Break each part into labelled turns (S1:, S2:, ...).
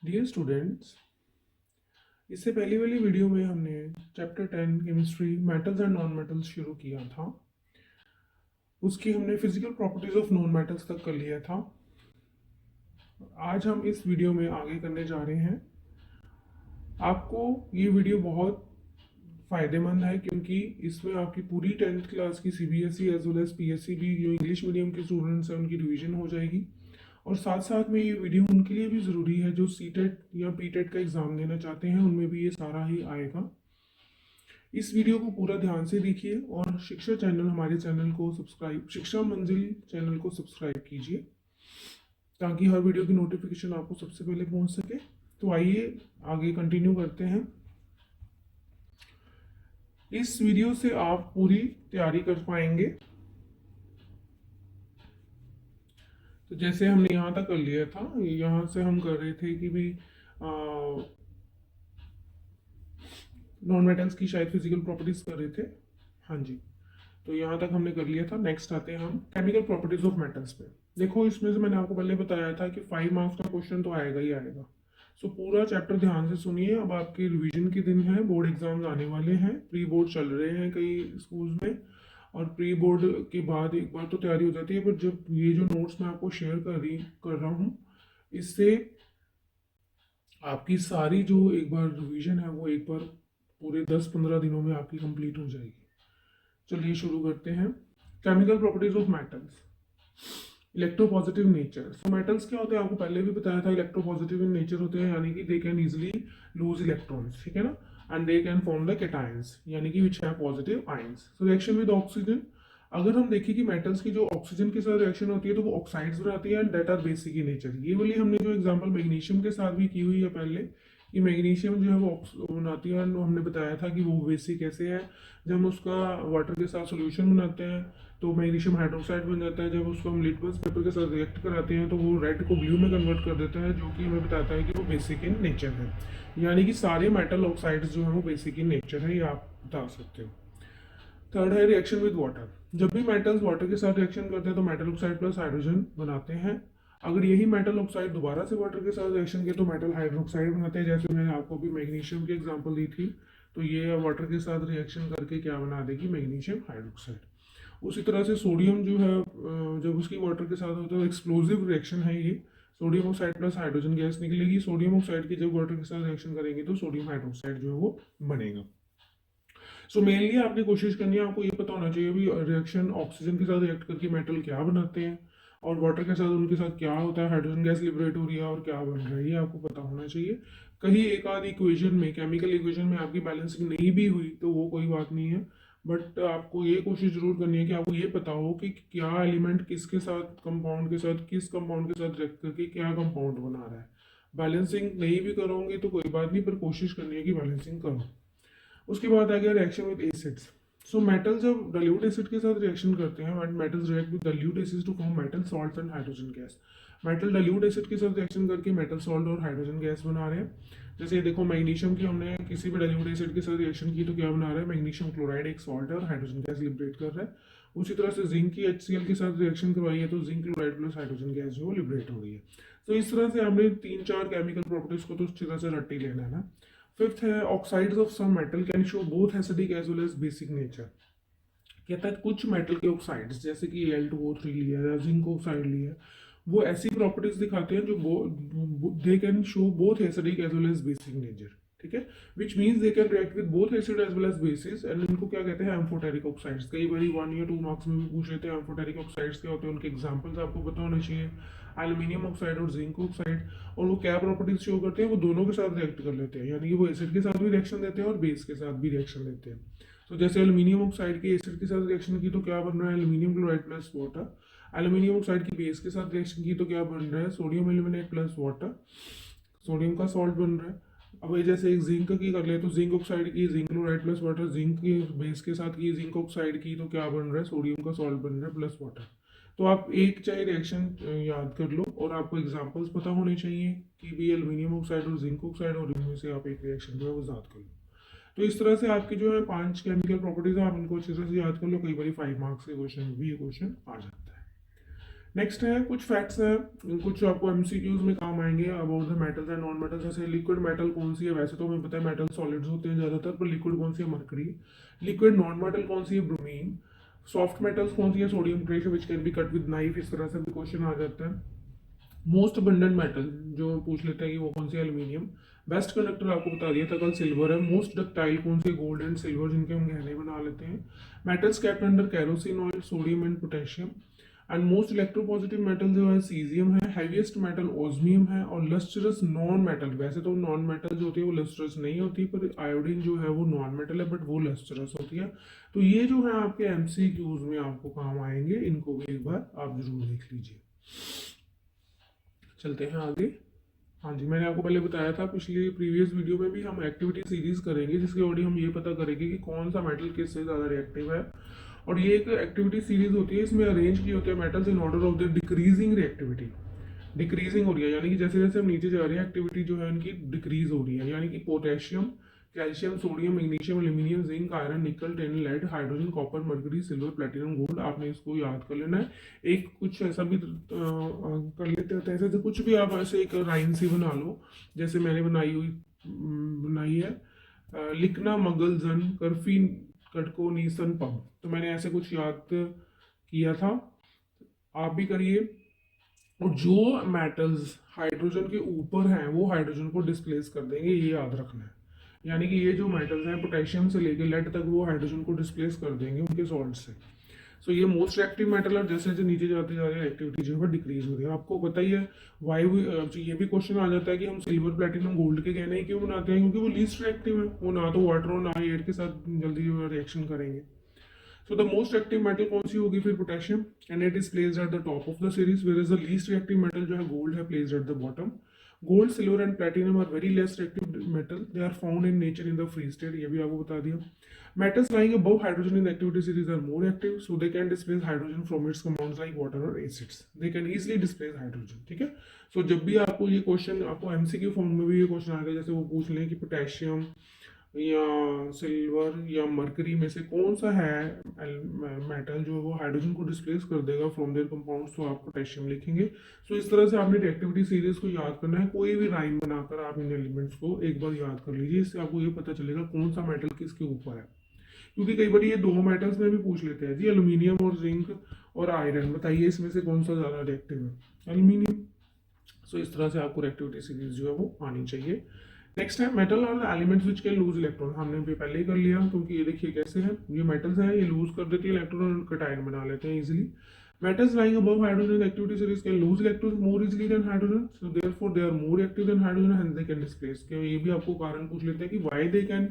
S1: Dear students, इससे पहली वाली वीडियो में हमने chapter 10 chemistry metals and non metals शुरू किया था। उसकी हमने physical properties of non metals तक कर लिया था। आज हम इस वीडियो में आगे करने जा रहे हैं। आपको ये वीडियो बहुत फ़ायदेमंद है क्योंकि इसमें आपकी पूरी 10th क्लास की CBSE as well as PSC भी जो इंग्लिश मीडियम के स्टूडेंट्स हैं उनकी रिवीजन हो जाएगी। और साथ साथ में ये वीडियो उनके लिए भी ज़रूरी है जो सीटेट या पीटेट का एग्ज़ाम देना चाहते हैं, उनमें भी ये सारा ही आएगा। इस वीडियो को पूरा ध्यान से देखिए और शिक्षा चैनल हमारे चैनल को सब्सक्राइब शिक्षा मंजिल चैनल को सब्सक्राइब कीजिए ताकि हर वीडियो की नोटिफिकेशन आपको सबसे पहले पहुंच सके। तो आइए आगे कंटिन्यू करते हैं। इस वीडियो से आप पूरी तैयारी कर पाएंगे। तो जैसे हमने यहाँ तक कर लिया था, यहाँ से हम कर रहे थे कि भी नॉन मेटल्स की शायद फिजिकल प्रॉपर्टीज कर रहे थे। हाँ जी, तो यहाँ तक हमने कर लिया था। नेक्स्ट आते हैं हम केमिकल प्रॉपर्टीज ऑफ मेटल्स पे। देखो, इसमें से मैंने आपको पहले बताया था कि 5 मार्क्स का क्वेश्चन तो आएगा ही आएगा। सो पूरा चैप्टर ध्यान से सुनिए। अब आपके रिवीजन के दिन है, बोर्ड एग्जाम्स आने वाले हैं, प्री बोर्ड चल रहे हैं कई स्कूल्स में, और प्री बोर्ड के बाद एक बार तो तैयारी हो जाती है, पर जब ये जो नोट्स मैं आपको शेयर कर रहा हूँ, इससे आपकी सारी जो एक बार रिवीजन है वो एक बार पूरे 10-15 दिनों में आपकी कंप्लीट हो जाएगी। चलिए शुरू करते हैं। Chemical properties of metals. Electropositive nature. So metals क्या होते हैं, आपको पहले भी बताया था, इलेक्ट्रोपॉजिटिव इन नेचर होते हैं, यानी कि they can easily loose electrons, ठीक है ना, and they can form the cations, यानी कि which have positive ions. So reaction with oxygen, अगर हम देखें कि मेटल्स की जो ऑक्सीजन के साथ रिएक्शन होती है तो वो ऑक्साइड्स बनाती है and that are basic in nature. ये वाली हमने जो एग्जांपल मैग्नीशियम के साथ भी की हुई है पहले, कि मैग्नीशियम जो है वो बनाती है, हमने बताया था कि वो बेसिक कैसे है। जब हम उसका वाटर के साथ सोल्यूशन बनाते हैं तो मैग्नीशियम हाइड्रोक्साइड बन जाता है। जब उसको हम लिटमस पेपर के साथ रिएक्ट कराते हैं तो वो रेड को ब्लू में कन्वर्ट कर देता है, जो कि हमें बताता है कि वो बेसिक इन नेचर है। यानी कि सारे मेटल ऑक्साइड्स जो है वो बेसिक इन नेचर है, ये आप बता सकते हो। थर्ड है रिएक्शन विद वाटर। जब भी मेटल्स वाटर के साथ रिएक्शन करते हैं तो मेटल ऑक्साइड प्लस हाइड्रोजन बनाते हैं। अगर यही मेटल ऑक्साइड दोबारा से वाटर के साथ रिएक्शन किया तो मेटल हाइड्रोक्साइड बनाते हैं, जैसे मैंने आपको भी मैग्नीशियम की एग्जांपल दी थी। तो ये वाटर के साथ रिएक्शन करके क्या बना देगी, मैग्नीशियम हाइड्रोक्साइड। उसी तरह से सोडियम जो है, जब उसकी वाटर के साथ होता है तो एक्सप्लोजिव रिएक्शन है ये। Sodium oxide plus hydrogen gas निकलेगी। सोडियम ऑक्साइड की जब वाटर के साथ रिएक्शन करेंगे तो सोडियम हाइड्रोक्साइड जो है वो बनेगा। सो मेनली आपने कोशिश करनी है, आपको ये पता होना चाहिए भी रिएक्शन ऑक्सीजन के साथ रिएक्ट करके मेटल क्या बनाते हैं, और वाटर के साथ उनके साथ क्या होता है, हाइड्रोजन गैस लिबरेट हो रही है और क्या बन रहा है, ये आपको पता होना चाहिए। कहीं एक आध इक्वेशन में, केमिकल इक्वेशन में आपकी बैलेंसिंग नहीं भी हुई तो वो कोई बात नहीं है, बट आपको ये कोशिश जरूर करनी है कि आपको ये पता हो कि क्या एलिमेंट किसके साथ, कंपाउंड के साथ, किस कंपाउंड के साथ रिएक्ट करके क्या कंपाउंड बना रहा है। बैलेंसिंग नहीं भी करोगे तो कोई बात नहीं, पर कोशिश करनी है कि बैलेंसिंग करो। उसके बाद आ गया reaction with acids. So metal जब डाइल्यूट एसिड के साथ रिएक्शन करते हैं, and metals react with dilute acids to form metal salt and hydrogen gas. Metal dilute acid के साथ रिएक्शन करके मेटल सॉल्ट और हाइड्रोजन गैस बना रहे हैं। जैसे ये देखो, मैग्नीशियम की हमने किसी भी डाइल्यूट एसिड के साथ रिएक्शन की तो क्या बना रहा है, मैग्नीशियम क्लोराइड एक सॉल्ट है और हाइड्रोजन गैस लिबरेट कर रहा है। उसी तरह से जिंक की HCl के साथ रिएक्शन करवाई है तो zinc chloride plus hydrogen gas जो लिबरेट हो रही है। तो इस तरह से हमने 3-4 केमिकल प्रॉपर्टीज को तो अच्छी तरह से रट्टी लेना है ना। फिफ्थ है oxides of some metal can show both acidic as well as basic nature. कहता है कुछ मेटल के ऑक्साइड्स जैसे कि Al2O3 लिया या जिंक ऑक्साइड लिया, वो ऐसी प्रॉपर्टीज दिखाते हैं जो they can show both acidic as well as basic nature, ठीक है, which means they can react with both acid as well as bases, and इनको क्या कहते हैं, एम्फोटेरिक ऑक्साइड्स। कई बार 1 या 2 मार्क्स में भी पूछ लेते हैं एम्फोटेरिक ऑक्साइड्स क्या होते हैं, उनके एग्जांपल्स आपको पता होना चाहिए। एल्यूमिनियम ऑक्साइड और जिंक ऑक्साइड, और वो क्या प्रॉपर्टीज शो करते हैं, वो दोनों के साथ रिएक्ट कर लेते हैं, यानी कि वो एसिड के साथ भी रिएक्शन देते हैं और बेस के साथ भी रिएक्शन देते हैं। तो जैसे एल्यूमिनियम ऑक्साइड की एसिड के साथ रिएक्शन की तो क्या बन रहा है, aluminium chloride plus water. Aluminium oxide की बेस के साथ रिएक्शन की तो क्या बन रहा है, sodium aluminate plus water, sodium का सॉल्ट बन रहा है। अब ये जैसे एक जिंक की कर ले तो जिंक ऑक्साइड की zinc chloride plus water, zinc की बेस के साथ की जिंक ऑक्साइड की तो क्या बन रहा है, सोडियम का सॉल्ट बन रहा है प्लस वाटर। तो आप एक चाहे रिएक्शन याद कर लो और आपको एग्जांपल्स पता होने चाहिए कि भी एल्यूमिनियम ऑक्साइड और जिंक ऑक्साइड, और इनमें से आप एक रिएक्शन जो है वो याद कर लो। तो इस तरह से आपकी जो है 5 केमिकल प्रॉपर्टीज है, आप इनको अच्छी तरह से याद कर लो। कई बार 5 मार्क्स के क्वेश्चन भी ये क्वेश्चन आ जाता है। नेक्स्ट है कुछ फैक्ट्स हैं, कुछ आपको एमसीक्यूज में काम आएंगे about the metals and non metals. जैसे लिक्विड मेटल कौन सी है, वैसे तो हमें पता है मेटल सॉलिड्स होते हैं ज़्यादातर, पर लिक्विड कौन सी है, मरकरी। लिक्विड नॉन मेटल कौन सी है, ब्रोमीन। सॉफ्ट मेटल्स कौन सी है, sodium potassium which can be cut with knife, इस तरह से भी क्वेश्चन आ जाता है। मोस्ट अबंडेंट मेटल जो पूछ लेते हैं कि वो कौन सी है, एल्यूमिनियम। बेस्ट कंडक्टर आपको बता दिया था कल, सिल्वर है। मोस्ट डक्टाइल कौन सी, गोल्ड एंड सिल्वर, जिनके हम गहने बना लेते हैं। Metals kept under kerosene oil, sodium and potassium. And most electropositive metal जो है सीजियम है। हैवीएस्ट मेटल ऑस्मियम है। और लस्ट्रस नॉन मेटल, वैसे तो नॉन मेटल जो होती है वो लस्ट्रस नहीं होती, पर आयोडीन जो है वो नॉन मेटल है बट वो लस्ट्रस होती है। तो ये जो है आपके एमसीक्यूज में आपको काम आएंगे, इनको भी एक बार आप जरूर देख लीजिए। चलते हैं आगे। हाँ जी, मैंने आपको पहले बताया था पिछली प्रीवियस वीडियो में भी हम एक्टिविटी सीरीज करेंगे, जिसके ऑडी हम ये पता करेंगे कि कौन सा मेटल किससे ज़्यादा रिएक्टिव है। और ये एक एक्टिविटी सीरीज होती है, इसमें अरेंज किए होते हैं metals in order of the decreasing reactivity. Decreasing हो रही है, यानी कि जैसे जैसे हम नीचे जा रहे हैं एक्टिविटी जो है उनकी डिक्रीज हो रही है। यानी कि potassium, calcium, sodium, magnesium, aluminium, zinc, iron, nickel, tin, lead, hydrogen, copper, mercury, silver, platinum, gold, आपने इसको याद कर लेना है। एक कुछ ऐसा भी कर लेते होते हैं, ऐसे कुछ भी आप ऐसे एक लाइन सी बना लो, जैसे मैंने बनाई है लिखना मगल जन करफी कटको नीसन पब। तो मैंने ऐसे कुछ याद किया था, आप भी करिए। और जो मेटल्स हाइड्रोजन के ऊपर हैं वो हाइड्रोजन को डिस्प्लेस कर देंगे, ये याद रखना है। यानी कि ये जो मेटल्स हैं पोटेशियम से लेकर लेड तक वो हाइड्रोजन को डिस्प्लेस कर देंगे उनके सॉल्ट से। सो ये मोस्ट रिएक्टिव मेटल है, जैसे जैसे नीचे जाते जा रहे हैं एक्टिविटी जो है डिक्रीज हो रही है। आपको पता ही है वाई ये भी क्वेश्चन आ जाता है कि हम सिल्वर, प्लेटिनम, गोल्ड के गहने क्यों बनाते हैं, क्योंकि वो लीस्ट रिएक्टिव है, वो ना तो वाटर और ना एयर के साथ जल्दी रिएक्शन करेंगे। So the most reactive metal कौन सी होगी फिर, potassium, and it is placed at the top of the series, whereas the least reactive metal जो है गोल्ड है, placed at the bottom. Gold, silver and platinum are very less reactive metal, they are found in nature in the free state, ये भी आपको बता दिया। Metals lying above hydrogen in the activity series are more active, so they can displace hydrogen from its compounds like water or acids. They can easily displace hydrogen, ठीक है। सो जब भी आपको ये क्वेश्चन, आपको एमसीक्यू फॉर्म में भी ये क्वेश्चन आएगा, जैसे वो पूछ लें कि पोटेशियम या सिल्वर या मरकरी में से कौन सा है मेटल जो वो हाइड्रोजन को डिस्प्लेस कर देगा फ्रॉम देयर कंपाउंड्स, तो आप पोटेशियम लिखेंगे। सो इस तरह से आपने रिएक्टिविटी सीरीज को याद करना है, कोई भी राइम बनाकर आप इन एलिमेंट्स को एक बार याद कर लीजिए, इससे आपको ये पता चलेगा कौन सा मेटल किसके ऊपर है। क्योंकि कई बार ये दो मेटल्स में भी पूछ लेते हैं जी, एल्यूमिनियम और जिंक और आयरन, बताइए इसमें से कौन सा ज़्यादा रिएक्टिव है, एल्यूमिनियम। सो इस तरह से आपको रिएक्टिविटी सीरीज जो है वो आनी चाहिए। नेक्स्ट है metal are the elements which can lose electron, हमने भी पहले ही कर लिया, क्योंकि ये देखिए कैसे है, ये मेटल्स हैं ये लूज कर देती है इलेक्ट्रॉन और कटायन बना लेते हैं easily. Metals lying above hydrogen in the activity series can lose electrons more easily than hydrogen, so therefore they are more active than hydrogen, hence they can displace। कि ये भी आपको कारण पूछ लेते हैं कि why they can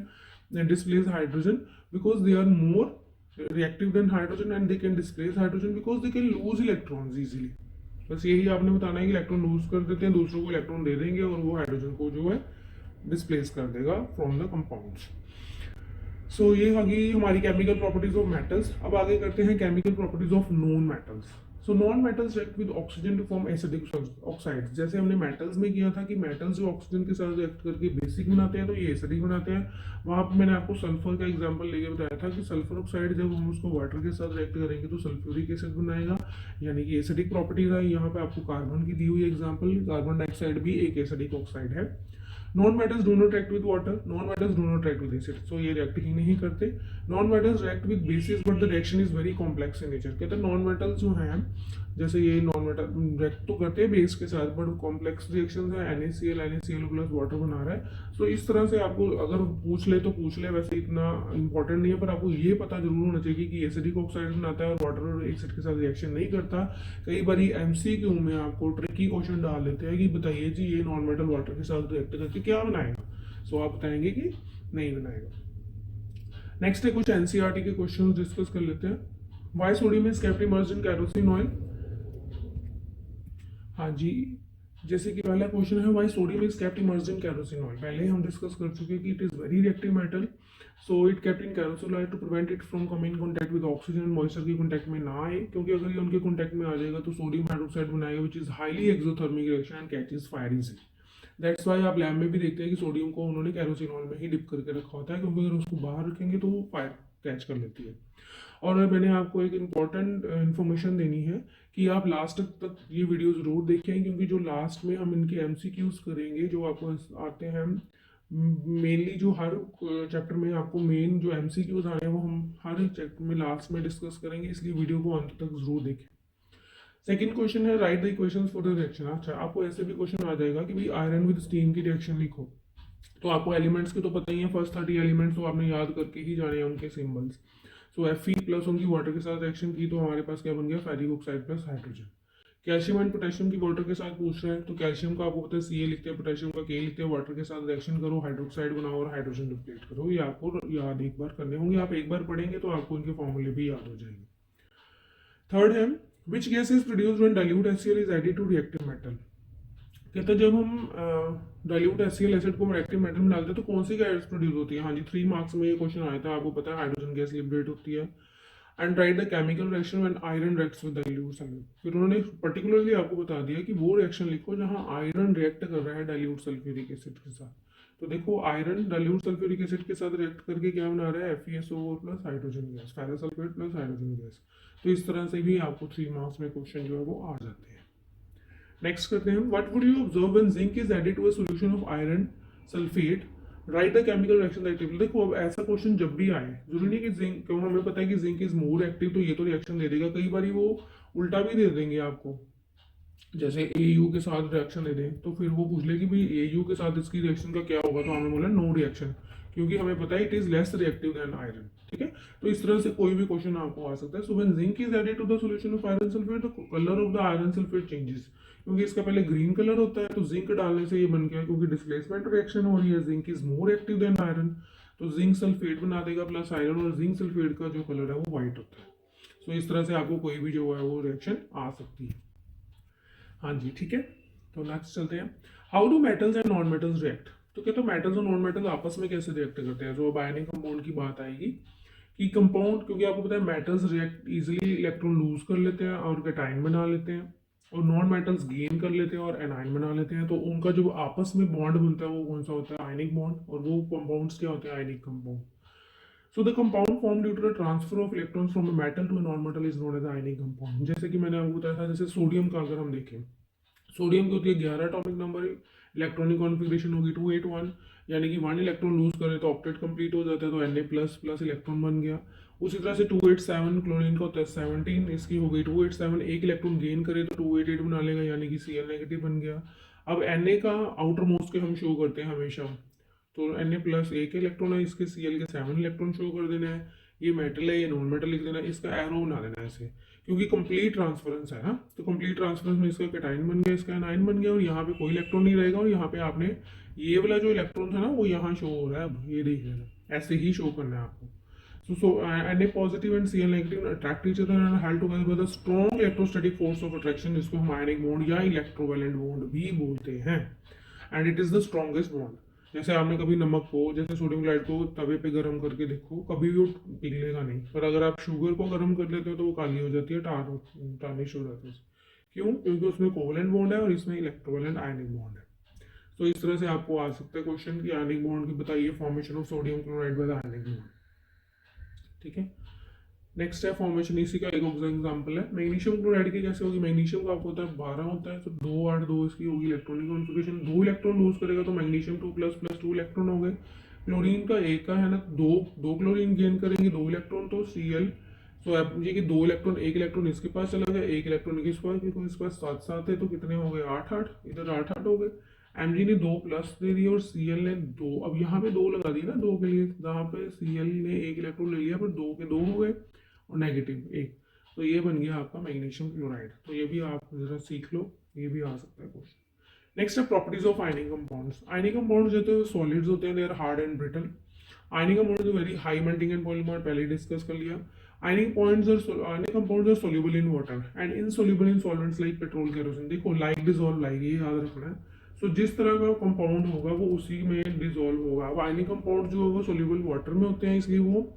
S1: displace hydrogen, because they are more reactive than hydrogen and they can displace hydrogen because they can lose electrons easily। बस यही आपने बताना है कि इलेक्ट्रॉन लूज कर देते हैं, दूसरों को इलेक्ट्रॉन दे देंगे और वो हाइड्रोजन को जो है डिस्प्लेस कर देगा फ्रॉम द कंपाउंड्स। सो ये आ गई हमारी केमिकल प्रॉपर्टीज ऑफ मेटल्स। अब आगे करते हैं chemical properties of non metals. So non metals react with oxygen to form acidic oxides. जैसे हमने मेटल्स में किया था कि मेटल्स जो ऑक्सीजन के साथ रिएक्ट करके बेसिक बनाते हैं, तो ये एसिडिक बनाते हैं। वहाँ पर मैंने आपको सल्फर का एग्जांपल लेके बताया था कि सल्फर ऑक्साइड जब हम उसको वाटर के साथ रिएक्ट करेंगे तो सल्फ्यूरिक एसिड बनाएगा, यानी कि एसिडिक प्रॉपर्टीज है। यहाँ पे आपको कार्बन की दी हुई एग्जाम्पल, कार्बन डाइऑक्साइड भी एक एसिडिक ऑक्साइड है। Non metals do not react with water, non metals do not react with acid, so ये रिएक्ट ही नहीं करते। Non metals react with bases but the reaction is very complex in nature. कहते हैं non metals जो हैं, जैसे ये नॉन मेटल रिएक्ट तो करते हैं बेस के साथ, बट कॉम्प्लेक्स रिएक्शन है, NaCl प्लस वाटर बना रहा है। सो इस तरह से आपको अगर पूछ ले तो पूछ ले, वैसे इतना इंपॉर्टेंट नहीं है, पर आपको ये पता जरूर होना चाहिए कि एसिडिक ऑक्साइड बनाता है और वाटर और एसिड के साथ रिएक्शन नहीं करता। कई बार MCQ में आपको ट्रिकी क्वेश्चन डाल देते हैं कि बताइए जी ये नॉन मेटल वाटर के साथ रिएक्ट करके क्या बनाएगा, सो आप बताएंगे कि नहीं बनाएगा। नेक्स्ट है कुछ NCERT के क्वेश्चन डिस्कस कर लेते हैं। Why sodium is kept immersed in kerosene oil. हाँ जी, जैसे कि पहला क्वेश्चन है why sodium is kept immersed in kerosene oil, पहले हम डिस्कस कर चुके हैं कि it is very reactive metal, so it kept in kerosene oil to prevent it from coming in contact with oxygen and moisture के contact में ना आए, क्योंकि अगर ये उनके कॉन्टैक्ट में आ जाएगा तो सोडियम हाइड्रोक्साइड बनाएगा which is highly exothermic reaction and catches fire easily. That's why आप लैब में भी देखते हैं कि सोडियम को उन्होंने कैरोसिन ऑयल में ही डिप करके रखा होता है, क्योंकि अगर उसको बाहर रखेंगे तो वो फायर कैच कर लेती है। और मैंने आपको एक इम्पॉर्टेंट इन्फॉर्मेशन देनी है कि आप लास्ट तक ये वीडियो ज़रूर देखें, क्योंकि जो लास्ट में हम इनके एमसीक्यूज करेंगे जो आपको आते हैं, मेनली जो हर चैप्टर में आपको मेन जो एमसीक्यूज आए हैं वो हम हर एक चैप्टर में लास्ट में डिस्कस करेंगे, इसलिए वीडियो को अंत तक जरूर देखें। सेकंड क्वेश्चन है right the equations for the reaction. अच्छा, आपको ऐसे भी क्वेश्चन आ जाएगा कि भाई आयरन विद स्टीम की रिएक्शन लिखो, तो आपको एलिमेंट्स के तो पता ही है, फर्स्ट 30 एलिमेंट्स तो आपने याद करके ही जाने हैं उनके सिंबल्स। सो Fe प्लस उनकी वाटर के साथ रिएक्शन की तो हमारे पास क्या बन गया, ferric oxide plus hydrogen. Calcium and potassium की वाटर के साथ पूछ रहे हैं, तो कैल्शियम का आपको पता है Ca लिखते हैं, पोटेशियम का K लिखते हैं, वाटर के साथ रिएक्शन करो, हाइड्रोक्साइड बनाओ और हाइड्रोजन डिप्लीट करो। ये आपको याद एक बार करने होंगे, आप एक बार पढ़ेंगे तो आपको इनके फॉर्मूले भी याद हो जाएंगे। थर्ड है which gas is produced when dilute HCl is added to reactive metal. कहते हैं जब हम डाइल्यूट HCl एसिड को रिएक्टिव मेटल में डालते हैं तो कौन सी गैस प्रोड्यूस होती है। हाँ जी, 3 मार्क्स में ये क्वेश्चन आया था, आपको पता है हाइड्रोजन गैस लिबरेट होती है। And right the chemical reaction when iron reacts with dilute sulphate. फिर उन्होंने पर्टिकुलरली आपको बता दिया कि वो रिएक्शन लिखो जहां आयरन रिएक्ट कर रहा है डाइल्यूट सल्फ्यूरिक एसिड के साथ। तो देखो आयरन डाइल्यूट सल्फ्यूरिक एसिड के साथ रिएक्ट करके क्या बना रहा है, FeSO4 plus hydrogen gas, ferrous sulphate plus hydrogen gas. तो इस तरह से भी आपको 3 मार्क्स में क्वेश्चन जो है वो आ जाते हैं। नेक्स्ट करते हैं, what would you observe when zinc is added to a solution of iron sulphate, write the chemical reaction that table. देखो अब ऐसा क्वेश्चन जब भी आए, जरूरी नहीं कि जिंक, क्यों हमें पता है कि जिंक इज मोर एक्टिव तो ये तो रिएक्शन दे देगा, कई बार वो उल्टा भी दे देंगे आपको, जैसे AU के साथ रिएक्शन दे दें तो फिर वो पूछ ले कि भाई AU के साथ इसकी रिएक्शन का क्या होगा, तो हमने बोला नो रिएक्शन, क्योंकि हमें पता है it is less reactive than iron. ठीक है, तो इस तरह से कोई भी क्वेश्चन आपको आ सकता है। So when zinc is added to the solution of iron sulphate the colour of the iron sulphate changes, क्योंकि इसका पहले ग्रीन कलर होता है तो जिंक डालने से ये बन गया, क्योंकि डिस्प्लेसमेंट रिएक्शन हो रही है, zinc is more active than iron, तो जिंक सल्फेट बना देगा प्लस आयरन, और जिंक सल्फेट का जो कलर है वो व्हाइट होता है। सो इस तरह से आपको कोई भी जो है वो रिएक्शन आ सकती है। हाँ जी, ठीक है, तो नेक्स्ट चलते हैं, how do metals and non metals react. तो क्या, तो मेटल्स और नॉन मेटल्स आपस में कैसे रिएक्ट करते हैं। जो अब आयनिक कंपाउंड की बात आएगी कि कंपाउंड, क्योंकि आपको पता है metals react easily electron lose कर लेते हैं और कैटायन बना लेते हैं, और नॉन मेटल्स गेन कर लेते हैं और एनायन बना लेते हैं। तो उनका जो आपस में बॉन्ड बनता है वो कौन सा होता है, आयनिक बॉन्ड, और वो कंपाउंड्स क्या होते हैं, ionic compound. So the compound formed due to the transfer of electrons from a metal to a non-metal is known as the ionic compound। जैसे कि मैंने आपको बताया था, जैसे सोडियम का अगर हम देखें, सोडियम की होती है 11 एटॉमिक नंबर, इलेक्ट्रॉनिक कॉन्फ़िगरेशन होगी 281, यानी कि 1 इलेक्ट्रॉन लूज करे तो ऑक्टेट कंप्लीट हो जाता है, तो Na प्लस प्लस इलेक्ट्रॉन बन गया। उसी तरह से 287 क्लोरीन का होता है 17, इसकी हो गई 287, एक इलेक्ट्रॉन गेन करे तो 288 बना लेगा, यानी कि Cl नेगेटिव बन गया। अब Na का आउटर मोस्ट के हम शो करते हैं हमेशा, तो Na प्लस एक इलेक्ट्रॉन है, इसके Cl के 7 इलेक्ट्रॉन शो कर देना है, ये मेटल है ये नॉन मेटल लिख देना है, इसका एरो बना देना है ऐसे, क्योंकि कंप्लीट ट्रांसफरेंस है ना, तो कंप्लीट ट्रांसफरेंस में इसका कैटायन बन गया, इसका एनायन बन गया, और यहाँ पे कोई इलेक्ट्रॉन नहीं रहेगा, और यहाँ पे आपने ये वाला जो इलेक्ट्रॉन था ना वो यहाँ शो हो रहा है, अब ये देख लेना, ऐसे ही शो करना है आपको। So Na positive and Cl negative attract each other and are held together by the strong electrostatic force of attraction, जिसको हम आयनिक बॉन्ड या इलेक्ट्रोवैलेंट बॉन्ड भी बोलते हैं, and it is the strongest bond. जैसे आपने कभी नमक को, जैसे सोडियम क्लोराइड को तवे पे गर्म करके देखो, कभी भी वो पिघलेगा नहीं, पर अगर आप शुगर को गर्म कर लेते हो तो वो काली हो जाती है, टार्निश हो जाती है। क्यों, क्योंकि उसमें कोवलेंट बॉन्ड है और इसमें इलेक्ट्रोवैलेंट आयनिक बॉन्ड है। तो इस तरह से आपको आ सकता है क्वेश्चन कि आयनिक बॉन्ड की बताइए formation of sodium chloride by the ionic bond. ठीक है, नेक्स्ट है फॉर्मेशन, इसी का एक एग्जांपल है मैग्नीशियम क्लोराइड की। कैसे होगी, मैग्नीशियम का आपको होता है 12 होता है, तो 2 8 2 इसकी होगी इलेक्ट्रॉनिक कॉन्फ़िगरेशन, 2 इलेक्ट्रॉन लूज करेगा तो मैग्नीशियम 2 प्लस प्लस 2 इलेक्ट्रॉन हो गए। क्लोरीन का एक का है ना, दो क्लोरीन गेन करेंगे 2 इलेक्ट्रॉन, तो Cl, सो आप ये कि 2 इलेक्ट्रॉन, एक इलेक्ट्रॉन इसके पास चला गया, एक इलेक्ट्रॉन इसके पास, क्योंकि इसके पास 7 7 है, तो कितने हो गए 8 8, इधर 8 8 हो गए। Mg ने 2 प्लस दे दिया और Cl ने 2, अब यहाँ पे 2 लगा दिया ना 2 के लिए, जहाँ पे Cl ने एक इलेक्ट्रॉन ले लिया पर 2 के 2 हो गए और नेगेटिव 1, तो ये बन गया आपका मैग्नीशियम क्लोराइड। तो ये भी आप जरा सीख लो, ये भी आ सकता है क्वेश्चन। नेक्स्ट है properties of ionic compounds. Ionic compounds जो है सॉलिड्स होते हैं, they are hard and brittle. Ionic compounds are very high melting and polymer, पहले डिस्कस कर लिया। Ionic compounds are soluble in water and insoluble in solvents like petrol, kerosene. देखो like dissolve like, ये याद रखना है। सो जिस तरह का कंपाउंड होगा वो उसी में डिसॉल्व होगा। अब आयनिक कंपाउंड जो है वो सोल्यूबल वाटर में होते हैं, इसलिए वो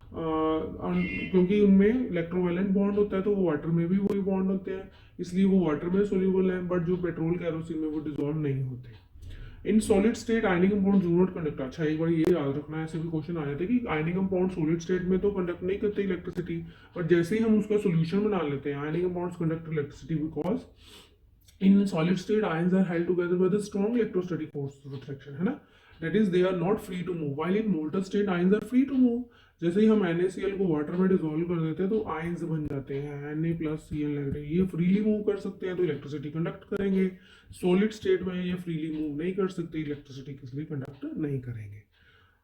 S1: क्योंकि उनमें इलेक्ट्रोवैलेंट बॉन्ड होता है तो वो वाटर में भी वही बॉन्ड होते हैं, इसलिए वो वाटर में सोल्यूबल है, बट जो पेट्रोल कैरोसिन में वो डिसॉल्व नहीं होते। In solid state ionic compound do not conduct. अच्छा, एक बार ये याद रखना है, ऐसे भी क्वेश्चन आ जाते हैं कि आयनिक कंपाउंड सॉलिड स्टेट में तो कंडक्ट नहीं करते इलेक्ट्रिसिटी, पर जैसे ही हम उसका सोल्यूशन बना लेते हैं, ionic compounds conduct electricity because in solid state ions are held together by the strong electrostatic force of attraction, है ना, that is they are not free to move, while in molten state ions are free to move। जैसे ही हम NaCl को water में dissolve कर देते हैं तो आयंस बन जाते हैं Na+Cl नेगेटिव, ये फ्रीली मूव कर सकते हैं तो इलेक्ट्रिसिटी कंडक्ट करेंगे। सॉलिड स्टेट में ये फ्रीली मूव नहीं कर सकते, इलेक्ट्रिसिटी इसलिए कंडक्ट नहीं करेंगे।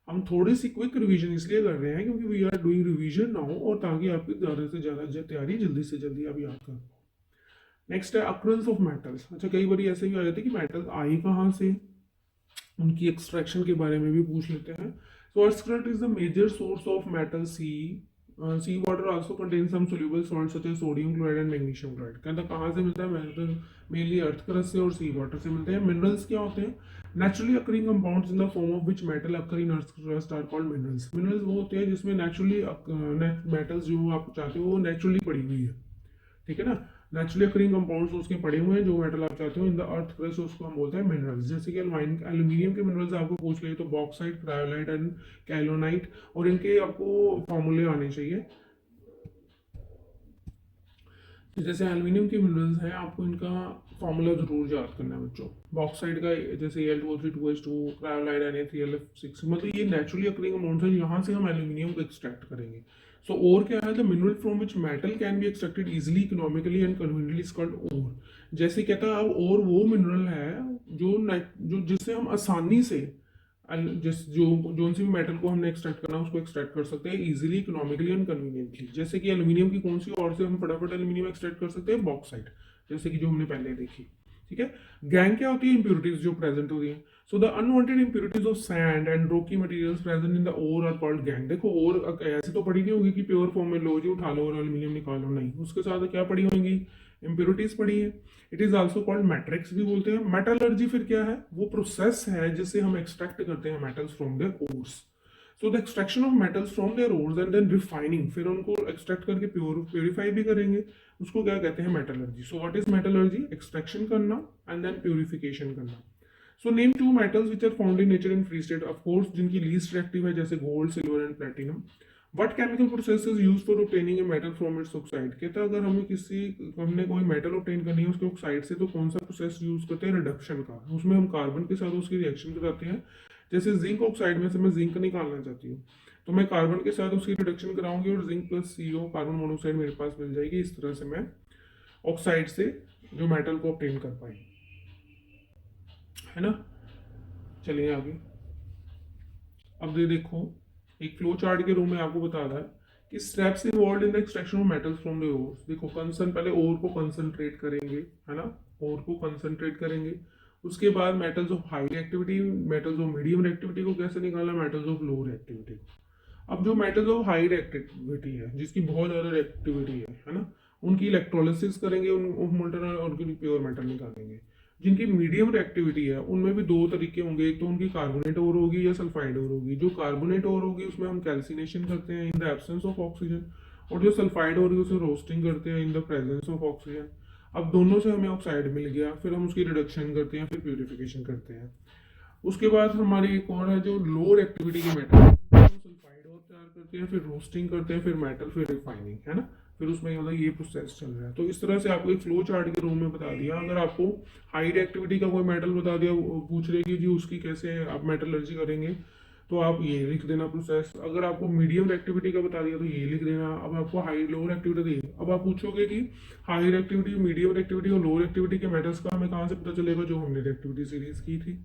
S1: हम थोड़ी सी क्विक रिवीजन इसलिए कर रहे हैं क्योंकि we are doing revision now, और ताकि आपकी ज़्यादा से ज़्यादा तैयारी जल्दी से जल्दी आप याद कर। नेक्स्ट है अक्रंस ऑफ मेटल्स। अच्छा, कई बार ऐसे भी आ जाते हैं कि मेटल्स आए कहाँ से, उनकी एक्सट्रैक्शन के बारे में भी पूछ लेते हैं। So earth crust is the major source of metal sea water also contain some soluble salts such as sodium chloride and magnesium chloride. कहता कहाँ से मिलता है मेटल, मेनली अर्थ क्रस्ट से और सी वाटर से मिलते हैं। मिनरल्स क्या होते हैं, naturally occurring compounds in the form of which metal occur in earth crust are called minerals. Minerals वो होते हैं जिसमें नेचुरली मेटल्स जो आप चाहते हो वो नेचुरली पड़ी हुई है, ठीक है ना, नेचुरली अकरिंग कंपाउंड्स उसके पड़े हुए हैं जो मेटल आप चाहते हो इन द अर्थ क्रस्ट, उसको हम बोलते हैं मिनरल्स। जैसे कि एल्यूमिनियम के मिनरल्स आपको पूछ ले तो बॉक्साइट, क्रायोलाइट एंड कैलोनाइट, और इनके आपको फॉर्मूले आने चाहिए। जैसे एल्यूमिनियम के मिनरल्स हैं, आपको इनका फॉर्मूला जरूर याद करना है बच्चों। बॉक्साइट का जैसे Al2O3 क्रायोलाइट Na3Lf6, मतलब ये नेचुरली अकरिंग कंपाउंड्स हैं, यहाँ से हम एल्यूमिनियम को एक्सट्रैक्ट करेंगे। सो ओर क्या है, the mineral from which metal can be extracted easily, economically and conveniently is called ore. जैसे कहता है अब ओर वो मिनरल है जो जिससे हम आसानी से जो सी भी मेटल को हमने एक्सट्रैक्ट करना है उसको एक्सट्रैक्ट कर सकते हैं इजीली, इकोनॉमिकली एंड कन्वीनियंटली। जैसे कि एल्यूमिनियम की कौन सी और से हम फटाफट एल्यूमिनियम एक्सट्रैक्ट कर सकते हैं, बॉक्साइट, जैसे कि जो हमने पहले देखी, ठीक है। गैंग क्या होती है, इंप्योरिटीज जो प्रेजेंट होती है। So the unwanted impurities of sand and rocky materials present in the ore are called gangue. देखो ओर ऐसे तो पड़ी नहीं होगी कि प्योर फॉर्म में लो जी उठा लो और एल्यूमिनियम निकालो, नहीं, उसके साथ क्या पड़ी होंगी, इंप्योरिटीज पड़ी है। It is also called matrix भी बोलते हैं। मेटलर्जी फिर क्या है, वो प्रोसेस है जिससे हम एक्सट्रैक्ट करते हैं metals from their ores. So the extraction of metals from their ores and then refining, फिर उनको एक्सट्रैक्ट करके प्योरीफाई भी करेंगे, उसको क्या कहते हैं, metallurgy. So what is metallurgy, extraction करना एंड देन प्योरिफिकेशन करना। So name two metals which are found in nature in free state, of course जिनकी लीस्ट रिएक्टिव है जैसे gold, silver and platinum. What chemical process is use for obtaining a metal from its oxide. कहता है अगर हमने कोई metal obtain करनी है उसके ऑक्साइड से तो कौन सा प्रोसेस यूज करते हैं, रिडक्शन का। उसमें हम कार्बन के साथ उसकी रिएक्शन कराते हैं। जैसे जिंक ऑक्साइड में से मैं जिंक निकालना चाहती हूँ तो मैं कार्बन के साथ उसकी रिडक्शन कराऊंगी और zinc plus CO carbon monoxide मेरे पास मिल जाएगी। इस तरह से मैं ऑक्साइड से जो मेटल को ऑब्टेन कर पाई, है ना। चलिए आगे, अब देखो एक फ्लो चार्ट के रूप में आपको बता रहा है कि steps involve in the extraction of metals from the ores. देखो पहले ओर को कंसंट्रेट करेंगे, है ना, ओर को कंसंट्रेट करेंगे। उसके बाद metals of high reactivity, metals of medium reactivity को कैसे निकालना, मेटल्स ऑफ लो रिएक्टिविटी को। अब जो मेटल्स ऑफ हाई रिएक्टिविटी है, जिसकी बहुत ज्यादा रिएक्टिविटी है ना, उनकी इलेक्ट्रोलिसिस करेंगे, उन मोल्टन और उनकी प्योर मेटल निकालेंगे। जिनकी मीडियम रिएक्टिविटी है उनमें भी दो तरीके होंगे, एक तो उनकी कार्बोनेट ओर होगी या सल्फाइड ओर होगी। जो कार्बोनेट ओर होगी उसमें हम कैल्सिनेशन करते हैं in the absence of oxygen, और जो सल्फाइड ओर होगी उसे रोस्टिंग करते हैं in the presence of oxygen. अब दोनों से हमें ऑक्साइड मिल गया, फिर हम उसकी रिडक्शन करते हैं, फिर प्यूरिफिकेशन करते हैं। उसके बाद हमारी एक और है जो लो रिएक्टिविटी के मेटल, सल्फाइड ओर तैयार करते हैं, फिर रोस्टिंग करते हैं, फिर मेटल, फिर रिफाइनिंग, है ना। फिर उसमें मतलब ये प्रोसेस चल रहा है। तो इस तरह से आपको एक फ्लो चार्ट के रूम में बता दिया। अगर आपको हाई रिएक्टिविटी का कोई मेटल बता दिया, पूछ रहे कि जी उसकी कैसे आप मेटलर्जी करेंगे, तो आप ये लिख देना प्रोसेस। अगर आपको मीडियम रिएक्टिविटी का बता दिया तो ये लिख देना। अब आपको हाई लो रिएक्टिविटी दी, अब आप पूछोगे कि हाई रिएक्टिविटी, मीडियम रिएक्टिविटी और लो रिएक्टिविटी के मेटल्स का हमें कहाँ से पता चलेगा, जो हमने रिएक्टिविटी सीरीज की थी,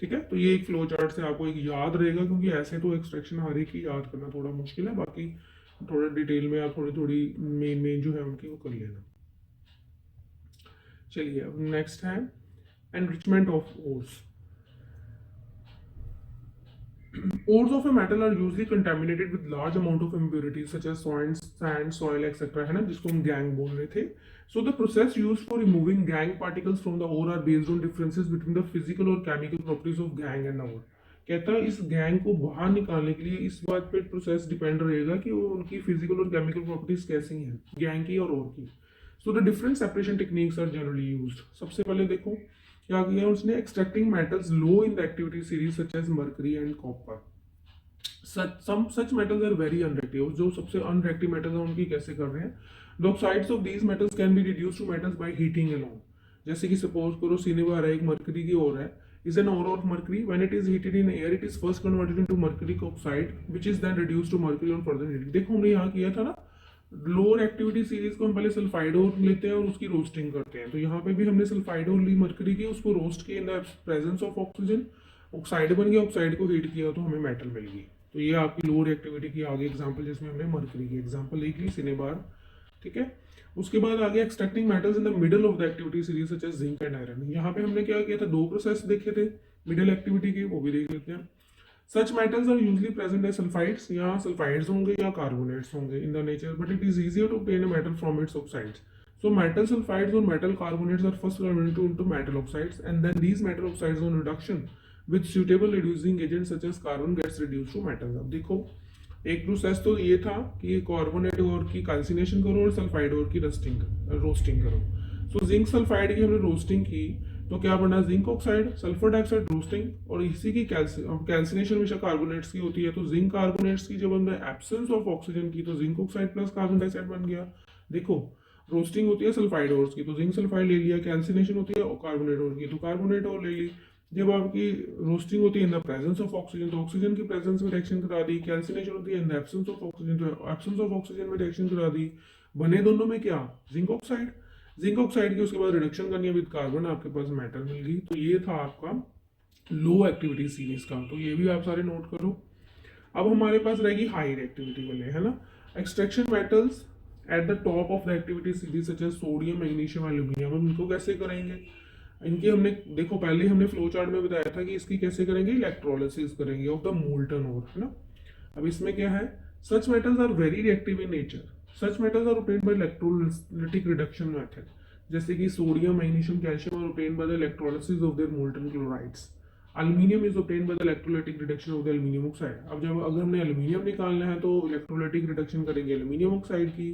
S1: ठीक है। तो ये एक फ्लो चार्ट से आपको एक याद रहेगा, क्योंकि ऐसे तो एक्सट्रैक्शन हर एक ही याद करना थोड़ा मुश्किल है, बाकी थोड़ा डिटेल में आप थोड़ी मेन जो है उनकी वो कर लेना। चलिए अब नेक्स्ट है enrichment of ores. Ores of a metal are usually contaminated with large amount of impurities such as sand, soil, etc. है ना, जिसको हम गैंग बोल रहे थे। So the process used for removing gang particles from the ore are based on differences between the physical और chemical properties of gang and ore। कहता है इस गैंग को बाहर निकालने के लिए इस बात पे प्रोसेस डिपेंड रहेगा कि वो उनकी फिजिकल और केमिकल प्रॉपर्टीज कैसी हैं, गैंग की और ओर की। So the different separation techniques are generally used. सबसे पहले देखो क्या किया उसने, extracting metals low in the activity series such as mercury and copper. Such metals are very unreactive, जो सबसे अनरिएक्टिव मेटल्स हैं उनकी कैसे कर रहे हैं। The oxides of these metals can be reduce to metals by heating alone. जैसे कि सपोज करो सिनेबार है, एक मरकरी की ओर है, is an ore of mercury. When it is heated in air, it is first converted into mercuric oxide, which is then reduced to mercury on further heating. देखो हमने यहाँ किया था ना, लोअर एक्टिविटी सीरीज को हम पहले सल्फाइड ओर लेते हैं और उसकी रोस्टिंग करते हैं। तो यहाँ पे भी हमने सल्फाइड ओर ली मरकरी की, उसको रोस्ट किया in the presence of oxygen, oxide बन गया, ऑक्साइड को हीट किया तो हमें मेटल मिल गई। तो ये आपकी लोअर एक्टिविटी की आगे एग्जाम्पल, जिसमें हमने मरकरी की एग्जाम्पल लिख ली, सिनेबार। ठीक है, उसके बाद आगे extracting metals in the middle of the activity series such as zinc and iron. यहाँ पे हमने क्या किया था, दो प्रोसेस देखे थे मिडल एक्टिविटी के, वो भी देख लेते हैं। Such metals are usually present as sulphides, यहाँ सल्फाइड्स होंगे या कार्बोनेट्स होंगे in the nature, but it is easier to obtain a metal from its oxides. So metal sulfides or metal carbonates are first converted into metal oxides, and then these metal oxides on reduction with suitable reducing agents such as carbon gets reduced to metals. अब देखो एक process तो ये था कि carbonate और की calcination करो और सल्फाइड और की रोस्टिंग करो। सो जिंक सल्फाइड की हमने रोस्टिंग की तो क्या बना, zinc oxide, sulphur dioxide roasting, और इसी की कैल्सिनेशन हमेशा कार्बोनेट्स की होती है। तो जिंक कार्बोनेट्स की जब हमने एब्सेंस ऑफ ऑक्सीजन की तो zinc oxide plus carbon dioxide बन गया। देखो रोस्टिंग होती है सल्फाइड ओर्स की तो जिंक सल्फाइड ले लिया, कैल्सिनेशन होती है कार्बोनेट ओर की तो कार्बोनेट ओर ले ली। जब आपकी रोस्टिंग होती है in the presence of oxygen तो ऑक्सीजन की प्रेजेंस में रिएक्शन करा दी, कैल्सिनेशन होती है in the absence of oxygen तो एब्सेंस ऑफ ऑक्सीजन में रिएक्शन करा दी। बने दोनों में क्या, जिंक ऑक्साइड। जिंक ऑक्साइड की उसके बाद रिडक्शन करनी है विद कार्बन, आपके पास मेटल मिल गई। तो ये था आपका लो एक्टिविटी सीरीज का, तो ये भी आप सारे नोट करो। अब हमारे पास रहेगी हाई एक्टिविटी वाले, है ना। Extraction metals at the top of the activity series such as sodium, magnesium, aluminium. हम इनको कैसे करेंगे, इनकी हमने देखो पहले हमने फ्लो चार्ट में बताया था कि इसकी कैसे करेंगे, इलेक्ट्रोलिसिस करेंगे ऑफ द मोल्टन ओर, है ना। अब इसमें क्या है, such metals are very reactive in nature. Such metals are obtained by electrolytic reduction method, जैसे कि sodium, magnesium, calcium are obtained by the electrolysis of their molten chlorides. Aluminium is obtained by the electrolytic reduction of the aluminium oxide. अब जब अगर हमने aluminium निकालना है तो electrolytic reduction करेंगे एल्यूमिनियम ऑक्साइड की।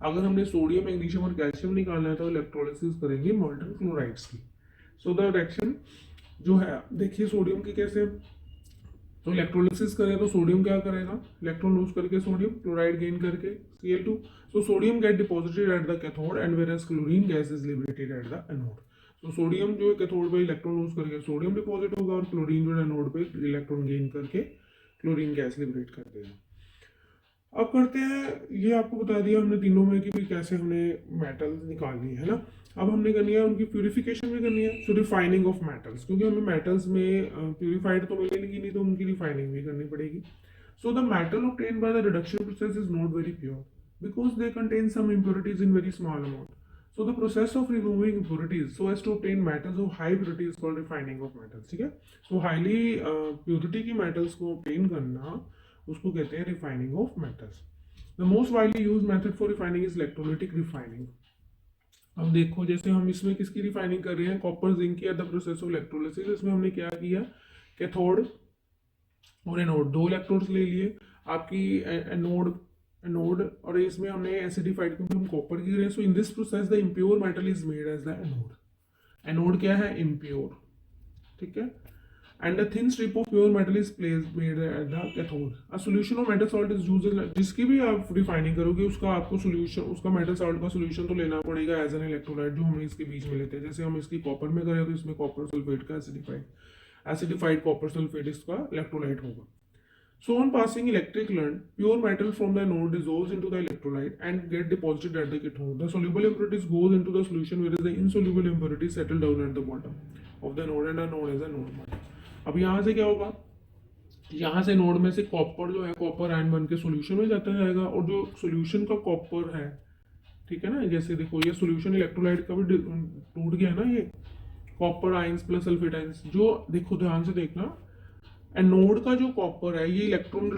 S1: अगर हमने सोडियम, मैग्नीशियम और कैल्शियम निकालना है तो इलेक्ट्रोलिसिस करेंगे मोल्टन क्लोराइड्स की। सो द रिएक्शन जो है, देखिए सोडियम की कैसे, तो इलेक्ट्रोलिसिस करें तो सोडियम क्या करेगा, इलेक्ट्रॉन लूज करके सोडियम, क्लोराइड गेन करके Cl2। So sodium get deposited at the cathode and whereas chlorine gas is liberated at the anode. तो सोडियम जो है कैथोड पे इलेक्ट्रॉन लूज करके सोडियम डिपॉजिट होगा और क्लोरीन जो है एनोड पे इलेक्ट्रॉन गेन करके क्लोरीन गैस लिबरेट कर देगा। अब करते हैं, ये आपको बता दिया हमने तीनों में कि कैसे हमने मेटल्स निकालनी है ना। अब हमने करनी है उनकी प्यूरिफिकेशन भी करनी है, सो रिफाइनिंग ऑफ मेटल्स, क्योंकि हमें मेटल्स में प्यूरिफाइड तो मिलेगी नहीं तो उनकी रिफाइनिंग भी करनी पड़ेगी। So the metal obtained by the reduction process is not very pure because they contain some impurities in very small amount. So the process of removing impurities so as to obtain metals of high purity is called refining of metals. ठीक है, so highly purity की metals को obtain करना उसको कहते हैं refining of metals. The most widely used method for refining is electrolytic refining. अब देखो जैसे हम इसमें किसकी रिफाइनिंग कर रहे हैं, कॉपर जिंक की, द प्रोसेस ऑफ इलेक्ट्रोलिसिस। इसमें हमने क्या किया, कैथोड और एनोड, दो इलेक्ट्रोड्स ले लिए आपकी, एनोड और इसमें हमने एसिडिफाइड, क्योंकि हम कॉपर की करें। So in this process the impure metal is made as the anode. Anode क्या है, इम्प्योर, ठीक है। And the thin strip of pure metal is made at the cathode. A solution of metal salt is used, जिसकी भी आप refining करोगे उसका आपको सॉल्यूशन, उसका मेटल सॉल्ट का सॉल्यूशन तो लेना पड़ेगा एज एन इलेक्ट्रोलाइट, जो हम इसके बीच में लेते हैं। जैसे हम इसकी कॉपर में करें तो इसमें कॉपर सल्फेट का एसिडिफाइड कॉपर सल्फेट इसका इलेक्ट्रोलाइट होगा। So on passing electric current, pure metal from the anode dissolves into the electrolyte and get deposited at the cathode. The soluble impurities goes into the solution, whereas the insoluble impurities settle down at the bottom of the node and are known as a node metal. अब यहाँ से क्या होगा, यहाँ से node में से copper जो है, कॉपर आयन बन के सोल्यूशन में जाता जाएगा, और जो सोल्यूशन का कॉपर है, ठीक है ना, जैसे देखो ये सोल्यूशन इलेक्ट्रोलाइट का भी टूट गया ना, ये copper ions plus sulphate ions, जो देखो ध्यान से देखना, एनोड का जो कॉपर है ये इलेक्ट्रॉन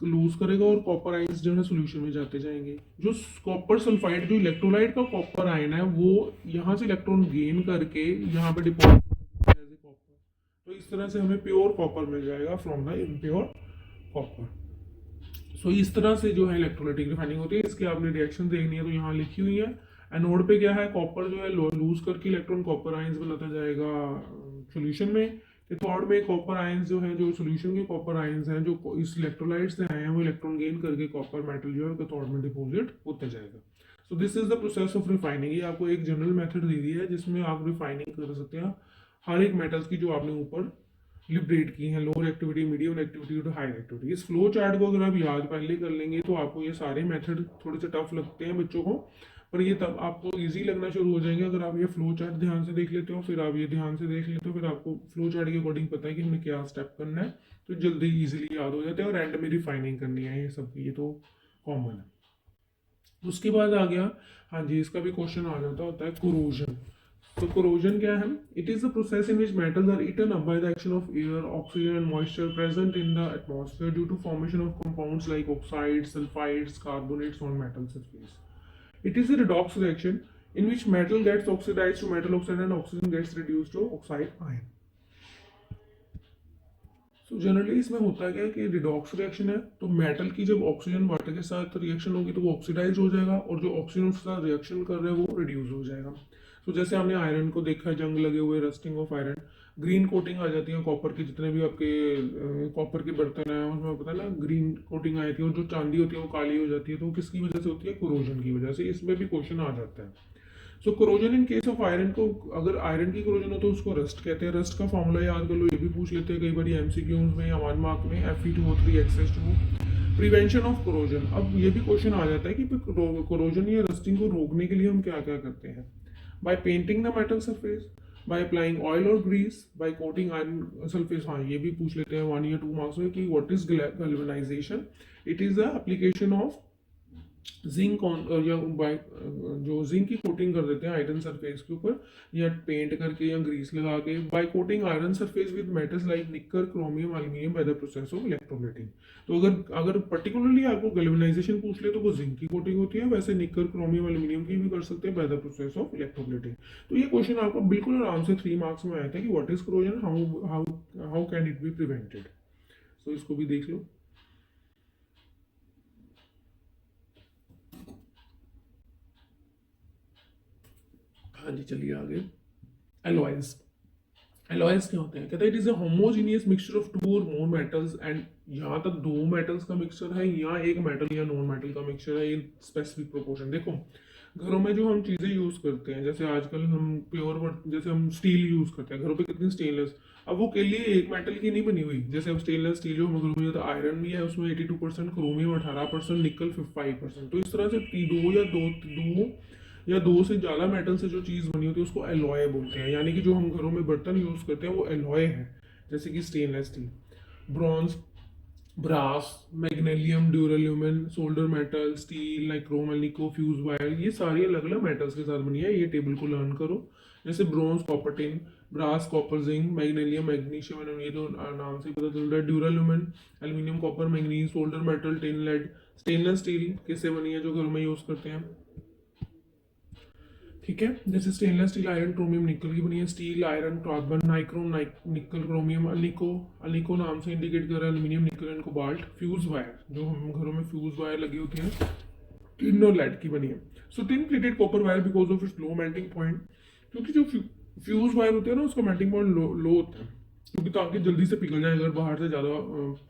S1: लूज करेगा और कॉपर आयंस जो है सोल्यूशन में जाते जाएंगे। जो कॉपर सल्फाइड, जो इलेक्ट्रोलाइट का कॉपर आयन है, वो यहाँ से इलेक्ट्रॉन गेन करके यहाँ पे डिपॉजिट कॉपर, तो इस तरह से हमें प्योर कॉपर मिल जाएगा फ्रॉम द इम्प्योर कॉपर। सो इस तरह से जो है इलेक्ट्रोलाइटिक रिफाइनिंग होती है। इसके आपने रिएक्शन देखनी है तो यहाँ लिखी हुई है, एनोड पे क्या है, कॉपर जो है लूज करके इलेक्ट्रॉन कॉपर आयंस बनाता जाएगा सॉल्यूशन में। कैथोड में कॉपर आयंस जो है, जो सॉल्यूशन के कॉपर आयंस हैं जो इस इलेक्ट्रोलाइट से आए हैं, वो इलेक्ट्रॉन गेन करके कॉपर मेटल जो है कैथोड में डिपॉजिट होता जाएगा। So this is the process of refining. ये आपको एक जनरल मेथड दी है जिसमें आप रिफाइनिंग कर सकते हैं हर एक मेटल्स की जो आपने ऊपर लिबरेट की है, लोअर एक्टिविटी, मीडियम एक्टिविटी और हाई एक्टिविटी। इस फ्लो चार्ट को अगर आप याद पहले कर लेंगे तो आपको ये सारे मेथड थोड़े से टफ लगते हैं बच्चों को, पर ये तब आपको इजी लगना शुरू हो जाएंगे अगर आप ये फ्लो चार्ट ध्यान से देख लेते हो, फिर आप ये ध्यान से देख लेते हो, फिर आपको फ्लो चार्ट के अकॉर्डिंग पता है कि हमें क्या स्टेप करना है, तो जल्दी इजीली याद हो जाते हैं। और एंड में रिफाइनिंग करनी है, ये सब ये तो कॉमन है। उसके बाद आ गया, हाँ जी, इसका भी क्वेश्चन आ जाता होता है कोरोजन। तो कोरोजन क्या है? It is the process in which metals are eaten up by the action of air, oxygen and moisture present in the atmosphere due to formation of compounds like oxides, sulfides, carbonates on metal surface. It is a redox reaction in which metal gets oxidized to metal oxide and oxygen gets reduced to oxide ion. So generally इसमें होता क्या है कि redox reaction है, तो metal की जब oxygen water के साथ रिएक्शन होगी तो वो ऑक्सीडाइज हो जाएगा, और जो ऑक्सीजन उसके साथ रिएक्शन कर रहा है वो रिड्यूस हो जाएगा। तो जैसे हमने आयरन को देखा है, जंग लगे हुए, rusting of iron, green coating आ जाती है कॉपर के, जितने भी आपके कॉपर के बर्तन हैं उसमें पता है ना ग्रीन कोटिंग आई थी, और जो चांदी होती है वो काली हो जाती है, तो किसकी वजह से होती है? कोरोजन की वजह से। इसमें भी क्वेश्चन आ जाता है। So corrosion in case of iron को, अगर आयरन की कोरोजन हो तो उसको रस्ट कहते हैं। रस्ट का फॉर्मूला याद कर लो, ये भी पूछ लेते हैं कई बार एमसीक्यूज में या 1 मार्क में, Fe2O3 प्रिवेंशन ऑफ कोरोजन। अब ये भी क्वेश्चन आ जाता है कि कोरोजन या रस्टिंग को रोकने के लिए हम क्या क्या करते हैं? By painting the metal surface, by applying oil और grease, by coating iron surfaces. हाँ, ये भी पूछ लेते हैं 1 या 2 मार्क्स में कि what is galvanisation. It is the application of zinc या जो जिंक की कोटिंग कर देते हैं आयरन सरफेस के ऊपर, या पेंट करके या ग्रीस लगा के, by coating iron surface with metals like nickel, chromium, aluminium by the process of electroplating. तो अगर पर्टिकुलरली आपको गैल्वेनाइजेशन पूछ ले तो वो जिंक की कोटिंग होती है, वैसे निकर, क्रोमियम, एल्यूमिनियम की भी कर सकते हैं bye the process of electroplating. तो ये क्वेश्चन आपको बिल्कुल आराम से 3 मार्क्स में आया था कि what is corrosion, how can it be prevented. तो इसको भी देख लो। हाँ जी, चलिए आगे। एलॉयज। एलॉयज क्या होते हैं? कहते हैं it is a homogeneous mixture of 2 और मोर मेटल्स, एंड यहाँ तक 2 मेटल्स का मिक्सचर है, यहाँ एक मेटल या नॉन मेटल का मिक्सचर है, इन स्पेसिफिक प्रोपोर्शन। देखो घरों में जो हम चीजें यूज करते हैं, जैसे आजकल हम जैसे हम स्टील यूज करते हैं घरों पे, कितनी स्टेनलेस, अब वो के लिए एक मेटल की नहीं बनी हुई। जैसे अब स्टेनलेस स्टील जो हम घरों में, आयरन भी है उसमें 82%, क्रोमियम 18%, निकल 5%। तो इस तरह से दो से ज़्यादा मेटल से जो चीज़ बनी होती है उसको एलॉय बोलते हैं। यानी कि जो हम घरों में बर्तन यूज़ करते हैं वो एलॉय है, जैसे कि stainless steel, bronze, brass, magnesium, duralumin, solder metal, steel, nichrome, निको, फ्यूज वायर, ये सारी अलग अलग मेटल्स के साथ बनी है। ये टेबल को लर्न करो। जैसे bronze copper tin, brass copper zinc, magnesium magnesium, ये तो नाम से पता चल रहा है, duralumin aluminium copper manganese, solder metal tin lead. Stainless steel किससे बनी है? जो घर में यूज़ करते हैं, ठीक है। जैसे स्टेनलेस स्टील आयरन क्रोमियम निकल की बनी है, steel iron carbon nichrome nickel chromium, alnico alnico नाम से इंडिकेट कर रहा है एल्यूमिनियम निकल एंड कोबाल्ट। फ्यूज वायर, जो हम घरों में फ्यूज वायर लगी होती है, टिन और लेड की बनी है। So tin plated copper wire because of its low melting point, क्योंकि जो फ्यूज वायर होते हैं ना उसका मेल्टिंग पॉइंट लो होता है, क्योंकि ताकि जल्दी से पिघल जाए अगर बाहर से ज़्यादा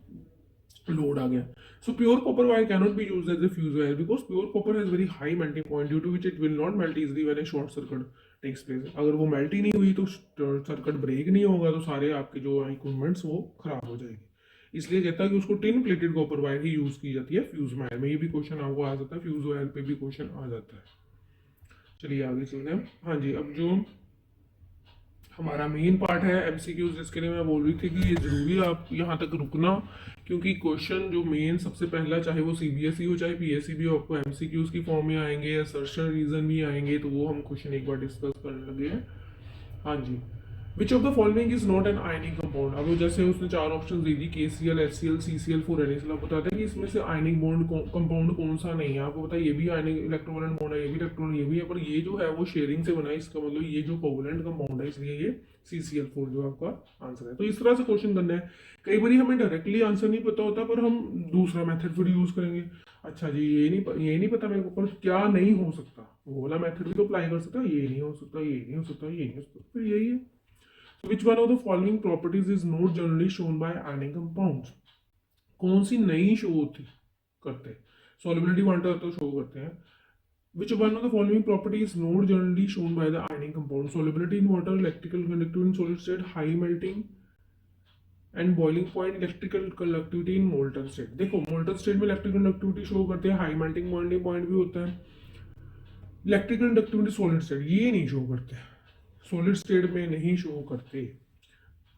S1: लोड आ गया। So pure copper wire cannot be used as a fuse wire because pure copper has very high melting point due to which it will not melt easily when a short circuit takes place. अगर वो melt ही नहीं हुई तो circuit break नहीं होगा, तो सारे आपके जो इक्विपमेंट्स वो खराब हो जाएंगे। इसलिए कहता है कि उसको टिन प्लेटेड कॉपर वायर ही यूज की जाती है फ्यूज वायर में। ये भी क्वेश्चन आपको आ सकता है, फ्यूज वायर पे भी क्वेश्चन आ जाता है। चलिए आगे चलते हैं। हाँ जी, अब जो हमारा मेन पार्ट है एमसीक्यूज, जिसके लिए मैं बोल रही थी कि ये जरूरी है आप यहाँ तक रुकना, क्योंकि क्वेश्चन जो मेन सबसे पहला, चाहे वो सीबीएसई हो चाहे पीएससी भी हो, आपको एमसीक्यूज की फॉर्म में आएंगे, असर्शन रीजन भी आएंगे, तो वो हम क्वेश्चन एक बार डिस्कस करने लगे हैं। हाँ जी, which of the following is not an ionic compound. अब जैसे उसने 4 ऑप्शन दे दी, KCl, HCl, CCl, 4NaCl। आप बताते हैं कि इसमें से आयनिक बॉन्ड कंपाउंड कौन सा नहीं है। आपको पता है ये भी आयनिक इलेक्ट्रोवैलेंट बॉन्ड है, ये भी इलेक्ट्रॉन, ये भी है, पर ये जो है वो शेयरिंग से बना है, इसका मतलब ये जो कोवैलेंट कंपाउंड है, इसलिए ये CCl4 जो आपका आंसर है। तो इस तरह से क्वेश्चन करना है। कई बार हमें डायरेक्टली आंसर नहीं पता होता, पर हम दूसरा मेथड फिर यूज करेंगे। अच्छा जी, ये नहीं पता मेरे को, पर क्या नहीं हो सकता, वो वाला मेथड भी तो अप्लाई कर सकता है, ये नहीं हो सकता, ये नहीं हो सकता, ये नहीं हो सकता, फिर यही है। So which one of the following properties is not generally shown by ionic compounds? कौन सी नहीं शो होती करते, solubility वाटर तो शो करते हैं। Which one of the following property is not generally shown by the ionic compound? Solubility in water, electrical conductivity in solid state, high melting and boiling point, electrical conductivity in molten state। देखो molten state में electrical conductivity show करते हैं, high melting boiling point भी होता है, electrical conductivity solid state ये नहीं show करते, सॉलिड स्टेट में नहीं शो करते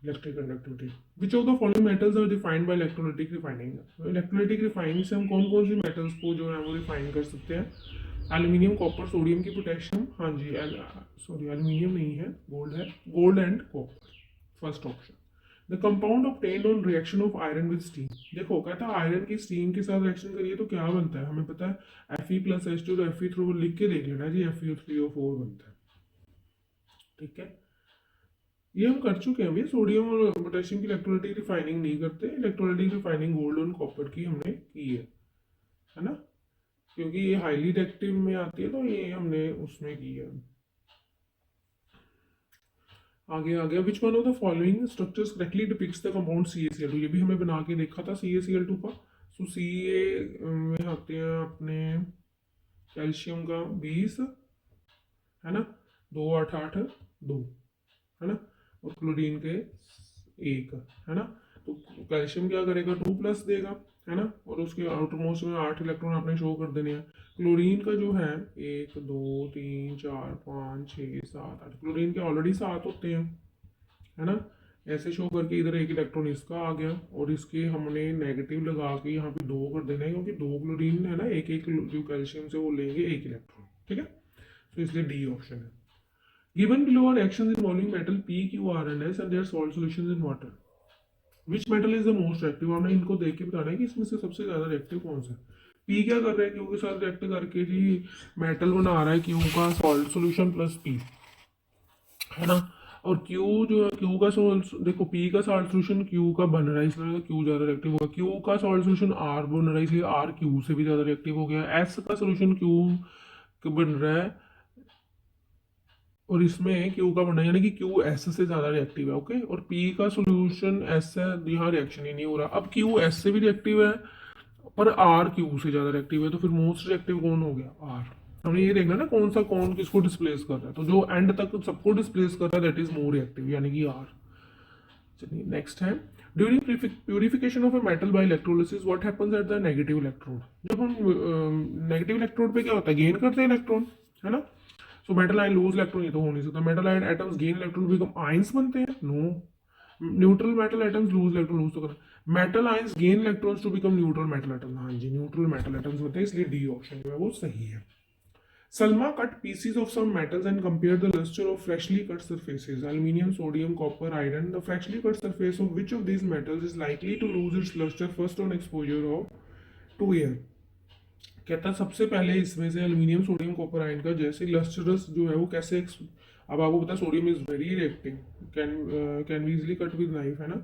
S1: electric conductivity. Which of the following metals are defined by electrolytic refining? Electrolytic refining से हम कौन कौन सी मेटल्स को जो है वो रिफाइन कर सकते हैं? एल्यूमिनियम, कॉपर, सोडियम की पोटेशियम, हाँ जी, सॉरी एल्यूमिनियम नहीं है, गोल्ड है, gold and copper, first option. The compound obtained on reaction of iron with steam. देखो कहता है आयरन की स्टीम के साथ रिएक्शन करिए तो क्या बनता है, हमें पता है Fe+H2, तो Fe लिख के देख लेना जी, FeO3O4 बनता है, ठीक है। ये हम कर चुके हैं अभी, सोडियम और पोटेशियम की इलेक्ट्रोलाइटिक रिफाइनिंग नहीं करते, इलेक्ट्रोलाइटिक रिफाइनिंग गोल्ड और कॉपर की हमने की है ना, क्योंकि ये हाईली रिएक्टिव में आती है, तो ये हमने उसमें की है। आगे आ गया, which one of the following structures correctly depicts the compound CaCl2? ये भी हमें बना के देखा था CaCl2 का। सो Ca में आते हैं अपने कैल्शियम का 20 है ना, 2 8 8 2 है ना, और क्लोरीन के 1 है ना। तो कैल्शियम क्या करेगा, 2+ देगा है ना, और उसके आउटर मोस्ट में 8 इलेक्ट्रॉन आपने शो कर देने हैं। क्लोरीन का जो है 1 2 3 4 5 6 7 8, क्लोरीन के ऑलरेडी 7 होते हैं है ना, ऐसे शो करके इधर 1 इलेक्ट्रॉन इसका आ गया, और इसके हमने नेगेटिव लगा के यहाँ पे 2 कर देना है, क्योंकि 2 क्लोरीन है ना, एक एक जो कैल्शियम से वो लेंगे 1 इलेक्ट्रॉन, ठीक है, तो इसलिए डी ऑप्शन है। Given below are reactions involving metal P, Q, R and S and their salt solutions in water. Which metal is the most reactive? आपने इनको देख के बताना है कि इसमें से सबसे ज्यादा रिएक्टिव कौन सा है। P क्या कर रहा है, Q के साथ रिएक्ट करके जी मेटल बना रहा है, Q का सॉल्ट सोल्यूशन प्लस P है ना, और Q जो है Q का सॉल्ट, देखो P का सॉल्ट सोल्यूशन Q का बन रहा है, इसलिए Q ज्यादा रिएक्टिव होगा। Q का सॉल्ट सोल्यूशन R बन रहा है, इसलिए R Q से भी ज्यादा रिएक्टिव हो गया। S का सोल्यूशन Q बन रहा है, और इसमें क्यू का बनना है, यानी कि क्यू एस से ज्यादा रिएक्टिव है, ओके, और पी का सोल्यूशन एस है, यहाँ रिएक्शन ही नहीं हो रहा। अब क्यू एस से भी रिएक्टिव है, पर आर क्यू से ज्यादा रिएक्टिव है, तो फिर मोस्ट रिएक्टिव कौन हो गया, आर। हमने ये देखना ना कौन सा कौन किसको डिस्प्लेस कर रहा है, तो जो एंड तक सबको डिस्प्लेस कर रहा है दैट इज मोर रिएक्टिव, यानी कि आर। चलिए नेक्स्ट है, during purification of a metal by electrolysis what happens at the negative electrode? जब हम नेगेटिव इलेक्ट्रोड पे क्या होता है, गेन करते हैं इलेक्ट्रॉन है ना, so metal ion lose electron, ये तो हो नहीं सकता। Metal ion atoms gain electron become ions बनते हैं, no. Neutral metal atoms lose electron, lose तो करना। Metal ions gain electrons to become neutral metal atoms, हाँ जी, न्यूट्रल मेटल एटम्स बनते हैं, इसलिए डी ऑप्शन जो है वो सही है। Salma cut pieces of some metals and compared the luster of freshly cut surfaces, aluminium, sodium, copper, iron. The freshly cut surface of which of these metals is likely to lose its luster first on exposure of to air? कहता सबसे पहले इसमें से aluminium, sodium, copper, ion का जैसे lustrous जो है वो कैसे, अब आपको पता है sodium is very reactive, can be easily cut with knife है ना,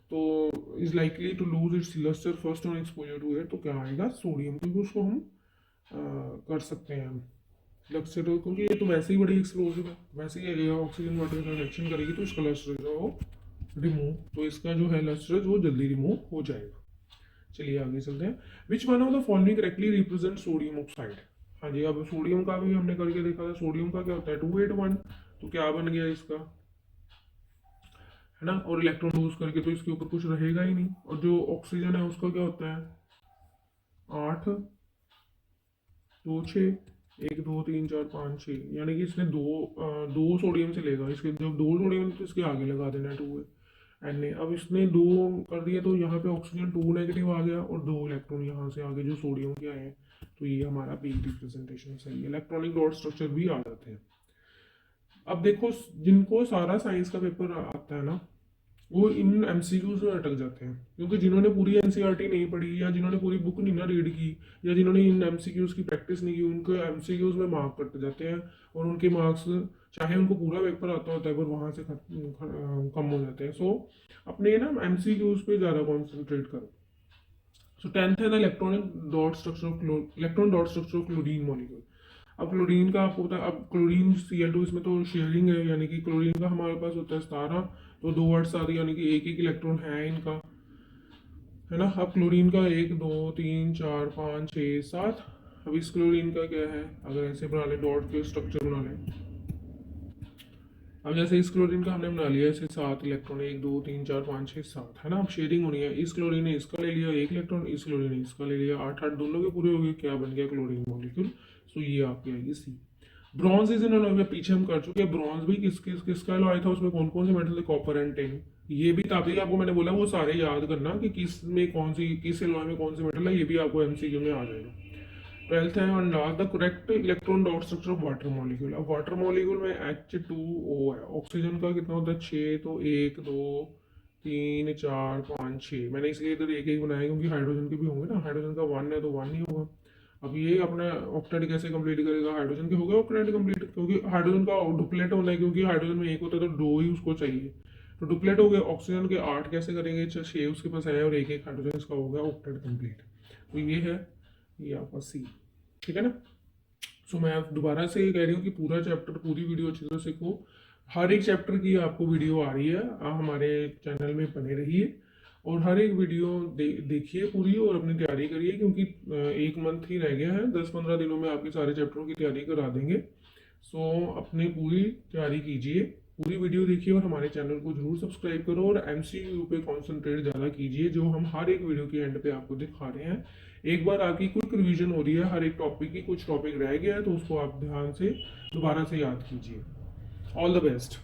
S1: तो is likely to lose its lustre first on exposure to air, तो क्या आएगा, सोडियम, क्योंकि उसको हम कर सकते हैं हम लस्टर, क्योंकि ये तो वैसे ही बड़ी एक्सप्लोसिव है, वैसे ही ऑक्सीजन वाटर का रिएक्शन करेगी, तो इसका लस्टर जो है वो रिमूव, तो इसका जो है लस्टर वो जल्दी रिमूव हो जाएगा। चलिए आगे चलते हैं। Which one of the following correctly represent sodium oxide? हाँ जी, अब सोडियम का भी हमने करके देखा था, सोडियम का क्या होता है 281, तो क्या बन गया इसका है ना, और इलेक्ट्रॉन लूज करके तो इसके ऊपर कुछ रहेगा ही नहीं, और जो ऑक्सीजन है उसका क्या होता है 8 2 6 1 2 3 4 5 6, यानी कि इसने दो सोडियम से लेगा, इसके जब 2 सोडियम तो इसके आगे लगा देना है 2 Na। अब इसने 2 कर दिया, तो यहाँ पे ऑक्सीजन 2 नेगेटिव आ गया, और 2 इलेक्ट्रॉन यहाँ से आगे जो सोडियम के आए हैं, तो ये हमारा बी रिप्रेजेंटेशन सही है। इलेक्ट्रॉनिक डॉट स्ट्रक्चर भी आ जाते हैं। अब देखो जिनको सारा साइंस का पेपर आता है ना, वो इन एमसीक्यूज में अटक जाते हैं, क्योंकि जिन्होंने पूरी एनसीईआरटी नहीं पढ़ी, या जिन्होंने पूरी बुक नहीं ना रीड की, या जिन्होंने इन एमसीक्यूज की प्रैक्टिस नहीं की, उनको एमसीक्यूज में मार्क कट जाते हैं, और उनके मार्क्स चाहे उनको पूरा पेपर आता होता है पर वहाँ से कम हो जाते हैं। सो अपने ना एमसीक्यूज पे ज़्यादा कॉन्सेंट्रेट करो। सो 10th है ना electron dot structure of chlorine molecule. अब क्लोरीन का आपको पता है, अब क्लोरीन Cl2 इसमें तो शेयरिंग है, यानी कि क्लोरीन का हमारे पास होता है 17, तो 2 वर्ड्स आते हैं, यानी कि एक एक इलेक्ट्रॉन है इनका, है ना। अब क्लोरीन का 1 2 3 4 5 6 7। अब इस क्लोरीन का क्या है, अगर ऐसे बना ले डॉट के स्ट्रक्चर बना लें, अब जैसे इस क्लोरीन का हमने बना लिया ऐसे 7 इलेक्ट्रॉन, 1 2 3 4 5 6 7, है ना। अब शेयरिंग होनी है, इस क्लोरीन ने इसका ले लिया 1 इलेक्ट्रॉन, इस क्लोरीन ने इसका ले लिया 8 8, दोनों के पूरे हो गए, क्या बन गया क्लोरीन मॉलिक्यूल। सो ये आपकी आएगी सी। ब्रॉन्ज इज एन अलॉय, पीछे हम कर चुके हैं। ब्रॉन्ज भी किसका अलॉय था, उसमें कौन कौन से मेटल थे, कॉपर एंड टिन। ये भी तभी आपको मैंने बोला वो सारे याद करना कि किस में कौन सी, किस अलॉय में कौन सी मेटल है, ये भी आपको एमसीक्यू में आ जाएगा। 12th है और last the correct electron dot structure of water molecule. अब वाटर मॉलिक्यूल में H2O है, ऑक्सीजन का कितना होता है 6, तो 1 2 3 4 5 6, मैंने इसलिए इधर एक एक बनाया क्योंकि हाइड्रोजन के भी होंगे ना, हाइड्रोजन का 1 है तो 1 ही होगा। अब ये अपना ऑक्टेट कैसे कंप्लीट करेगा, हाइड्रोजन के हो गए ऑक्टेट कंप्लीट, क्योंकि हाइड्रोजन का डुप्लेट होना है, क्योंकि हाइड्रोजन में एक होता है तो 2 ही उसको चाहिए, तो डुप्लेट हो गए। ऑक्सीजन के 8 कैसे करेंगे, 6 उसके पास है और एक एक हाइड्रोजन इसका हो गया ऑक्टेट कंप्लीट। तो ये है, ये आपका सी, ठीक है ना। सो मैं आप दोबारा से ये कह रही हूँ कि पूरा चैप्टर, पूरी वीडियो अच्छी तरह सीखो। हर एक चैप्टर की आपको वीडियो आ रही है, आप हमारे चैनल में बने रहिए और हर एक वीडियो देखिए पूरी और अपनी तैयारी करिए, क्योंकि 1 मंथ ही रह गया है, 10-15 दिनों में आपके सारे चैप्टरों की तैयारी करा देंगे। सो अपनी पूरी तैयारी कीजिए, पूरी वीडियो देखिए और हमारे चैनल को जरूर सब्सक्राइब करो और एमसीक्यू पे कंसंट्रेट ज़्यादा कीजिए, जो हम हर एक वीडियो के एंड पे आपको दिखा रहे हैं। एक बार आपकी क्विक रिवीजन हो रही है हर एक टॉपिक की, कुछ टॉपिक रह गया है तो उसको आप ध्यान से दोबारा से याद कीजिए। All the best.